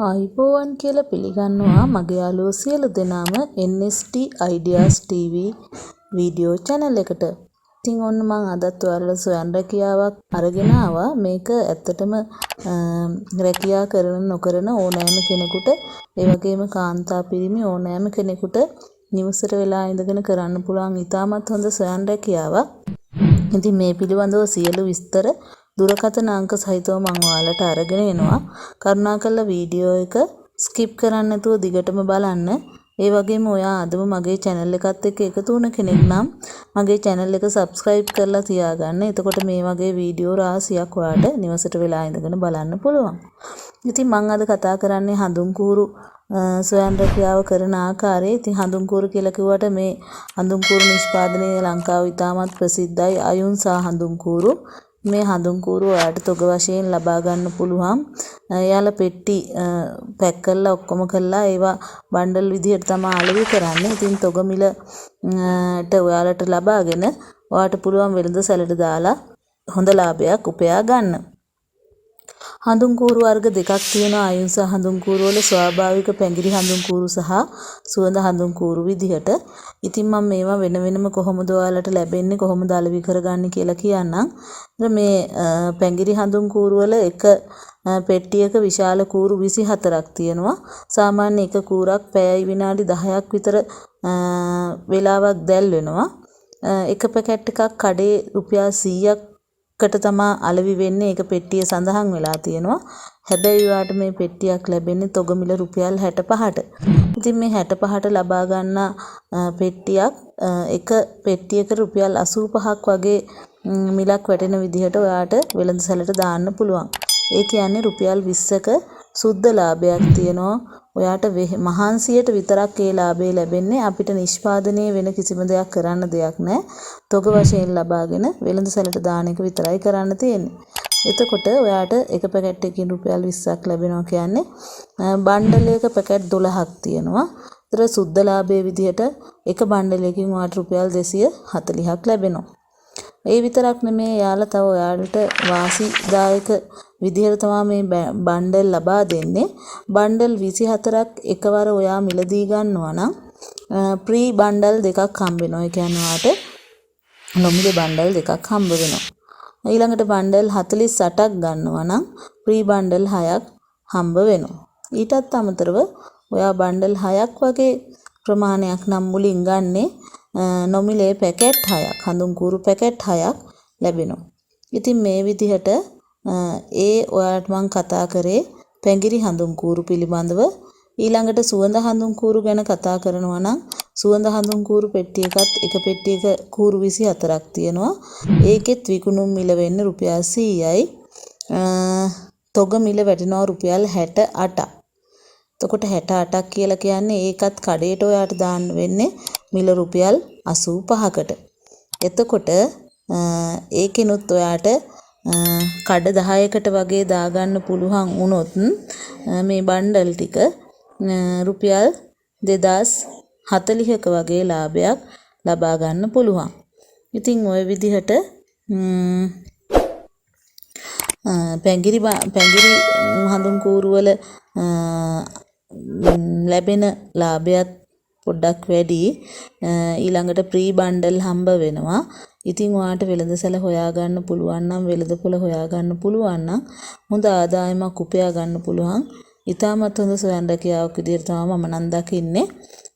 ආයිබෝවන් කියලා පිළිගන්නවා මගේ යාළුවෝ සියලු දෙනාම Nsd Ideas Tv video channel එකට. ඉතින් ඔන්න මම අදත් ඔයාලට සොයන් රැකියාවක් අරගෙන ආවා. මේක ඇත්තටම රැකියාව කරන නොකරන ඕනෑම කෙනෙකුට ඒ වගේම කාන්තා පිරිමි ඕනෑම කෙනෙකුට නිවසට වෙලා ඉඳගෙන කරන්න පුළුවන් ඉතාමත් හොඳ සොයන් රැකියාවක්. ඉතින් මේ පිළිබඳව සියලු විස්තර දුරකථන අංක සහිතව මම ඔයාලට අරගෙන එනවා. කරුණාකරලා වීඩියෝ එක ස්කිප් කරන්න නැතුව දිගටම බලන්න. ඒ වගේම ඔයා අදම මගේ channel එකත් එක්ක එකතු වුණ කෙනෙක් නම් මගේ channel එක subscribe කරලා තියාගන්න. එතකොට මේ වගේ වීඩියෝ රාශියක් ඔයාලට නිවසට වෙලා ඉඳගෙන බලන්න පුළුවන්. ඉතින් මම අද කතා කරන්නේ හඳුන්කూరు සොයන් රැකියාව කරන ආකාරය. ඉතින් හඳුන්කూరు කියලා කිව්වට මේ හඳුන්කూరు නිෂ්පාදනය ලංකාවේ ඉතාමත් ප්‍රසිද්ධයි. අයුන්සා හඳුන්කూరు. මේ හඳුන්කూరు ඔයාලට තොග වශයෙන් ලබා ගන්න පුළුවන්. එයාලා පෙට්ටි පැක් කරලා ඔක්කොම කරලා ඒවා බණ්ඩල් විදිහට තමයි අලෙවි කරන්නේ. ඉතින් තොග මිලට ඔයාලට ලබාගෙන ඔයාලට පුළුවන් වෙළඳ සැලට දාලා හොඳ ලාභයක් උපයා ගන්න. හඳුන්කూరు වර්ග දෙකක් තියෙනවා අයුන්සා හඳුන්කూరు වල ස්වාභාවික පැංගිරි හඳුන්කూరు සහ සුවඳ හඳුන්කూరు විදිහට. ඉතින් මම මේවා වෙන වෙනම කොහොමද ඔයාලට ලැබෙන්නේ කොහොමද අලෙවි කරගන්නේ කියලා කියන්නම්. මේ පැංගිරි හඳුන්කూరు වල එක පෙට්ටියක විශාල කූරු 24ක් තියෙනවා. සාමාන්‍ය එක කූරක් පැයයි විනාඩි 10ක් විතර වෙලාවක් දැල් වෙනවා. එක පැකට් එකක් කඩේ රුපියල් 100කට තමයි අලෙවි වෙන්නේ. ඒක පෙට්ටිය සඳහන් වෙලා තියෙනවා. හැබැයි ඔයාලට මේ පෙට්ටියක් ලැබෙන්නේ තොග මිල රුපියල් 65ට. ඉතින් මේ 65ට ලබා ගන්න පෙට්ටියක් එක පෙට්ටියක රුපියල් 85ක් වගේ මිලක් වැටෙන විදිහට ඔයාලට වෙළඳ සැලට දාන්න පුළුවන්. ඒ කියන්නේ රුපියල් 20ක සුද්ධ ලාභයක් තියෙනවා. ඔයාට මහන්සියට විතරක් ඒ ලාභය ලැබෙන්නේ. අපිට නිෂ්පාදනයේ වෙන කිසිම දෙයක් කරන්න දෙයක් නැහැ. තොග වශයෙන් ලබාගෙන වෙළඳ සැලට දාන එක විතරයි කරන්න තියෙන්නේ. එතකොට ඔයාට එක පැකට් එකකින් රුපියල් 20ක් ලැබෙනවා කියන්නේ බණ්ඩල් එක පැකට් 12ක් තියෙනවා. ඒතර සුද්ධ ලාභයේ විදිහට එක බණ්ඩල් එකකින් ඔයාට රුපියල් 240ක් ලැබෙනවා. ඒ විතරක් නෙමෙයි යාලා තව ඔයාලට වාසිදායක විදිහට තමයි මේ බණ්ඩල් ලබා දෙන්නේ. බණ්ඩල් 24ක් එකවර ඔයා මිලදී ගන්නවා නම් ප්‍රී බණ්ඩල් දෙකක් හම්බ වෙනවා. ඒ කියන්නේ ඔයාට නොමිලේ බණ්ඩල් දෙකක් හම්බ වෙනවා. ඊළඟට බණ්ඩල් 48ක් ගන්නවා නම් ප්‍රී බණ්ඩල් 6ක් හම්බ වෙනවා. ඊටත් අමතරව ඔයා බණ්ඩල් 6ක් වගේ ප්‍රමාණයක් නම් මුලින් ගන්නේ නොමිලේ පැකට් 6ක් හඳුන්කూరు පැකට් 6ක් ලැබෙනවා. ඉතින් මේ විදිහට ඔයාලට මම කතා කරේ පැංගිරි හඳුන්කూరు පිළිබඳව. ඊළඟට සුවඳ හඳුන්කూరు ගැන කතා කරනවා නම් සුවඳ හඳුන්කూరు පෙට්ටි එකත් එක පෙට්ටියක කූරු 24ක් තියෙනවා. ඒකෙත් විකුණුම් මිල වෙන්නේ රුපියල් 100යි. තොග මිල වැටෙනවා රුපියල් 68ක්. එතකොට 68ක් කියලා කියන්නේ ඒකත් කඩේට ඔයාට දාන්න වෙන්නේ මිල රුපියල් 85කට. එතකොට ඒකෙනුත් ඔයාට කඩ 10කට වගේ දාගන්න පුළුවන් වුණොත් මේ බණ්ඩල් ටික රුපියල් 2040ක වගේ ලාභයක් ලබා ගන්න පුළුවන්. ඉතින් ওই විදිහට පැංගිරි හඳුන්කూరు වල ලැබෙන ලාභයත් පොඩ්ඩක් වැඩි. ඊළඟට ප්‍රී බණ්ඩල් හම්බ වෙනවා. ඉතින් ඔයාට වෙළඳසැල හොයාගන්න පුළුවන් නම් වෙළඳපොළ හොයාගන්න පුළුවන් නම් හොඳ ආදායමක් උපයා ගන්න පුළුවන්. ඉතාමත් හොඳ සොයන් රැකියාවක් විදිහට තමයි මම නම් දකින්නේ.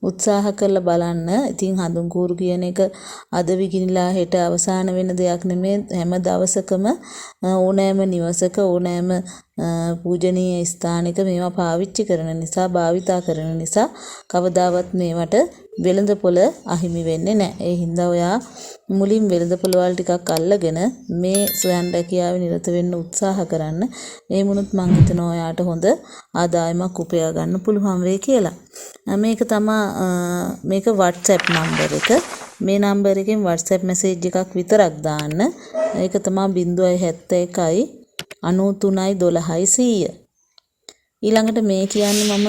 උත්සාහ කරලා බලන්න. ඉතින් හඳුන්කూరు කියන එක අද විකිනිලා හෙට අවසාන වෙන දෙයක් නෙමෙයි. හැම දවසකම ඕනෑම නිවසක ඕනෑම පූජනීය ස්ථානික මේවා පාවිච්චි කරන නිසා භාවිතා කරන නිසා කවදාවත් මේවට වෙළඳපොළ අහිමි වෙන්නේ නැහැ. ඒ හින්දා ඔයා මුලින් වෙළඳපොළ වල ටිකක් අල්ලගෙන මේ සොයන් රැකියාවේ නිරත වෙන්න උත්සාහ කරන්න. ඒ වුණොත් මම හිතනවා ඔයාට හොඳ ආදායමක් උපයා ගන්න පුළුවන් වෙයි කියලා. මේක WhatsApp නම්බර් එක. මේ නම්බර් එකෙන් WhatsApp මැසේජ් එකක් විතරක් දාන්න. ඒක තමයි 071 93 12 100. ඊළඟට මේ කියන්නේ මම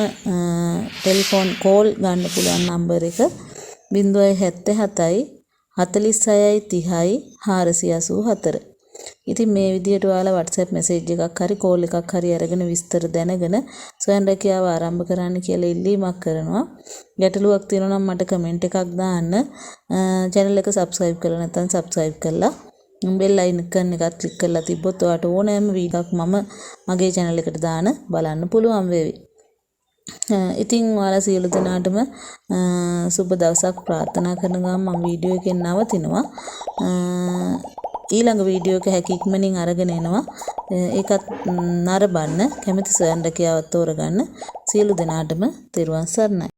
ටෙලිෆෝන් කෝල් ගන්න පුළුවන් නම්බර් එක 077 46 30 484. ඉතින් මේ විදියට ඔයාලා WhatsApp message එකක් හරි call එකක් හරි අරගෙන විස්තර දැනගෙන සොයන් රැකියාව ආරම්භ කරන්න කියලා ඉල්ලීමක් කරනවා. ගැටලුවක් තියෙනවා නම් මට comment එකක් දාන්න. channel එක subscribe කරලා නැත්නම් subscribe කරලා bell icon එකත් click කරලා තිබ්බොත් ඔයාලට ඕනෑම වීඩියෝ එකක් මම මගේ channel එකට දාන බලන්න පුළුවන් වේවි. ඉතින් ඔයාලා සියලු දෙනාටම සුබ දවසක් ප්‍රාර්ථනා කරන ගමන් මම වීඩියෝ එකෙන් නවතිනවා. ඊළඟ වීඩියෝ එක හැකි ඉක්මනින් අරගෙන එනවා. ඒකත් නරඹන්න කැමති සොයන් රැකියාවක් තෝරගන්න. සියලු දෙනාටම තෙරුවන් සරණයි.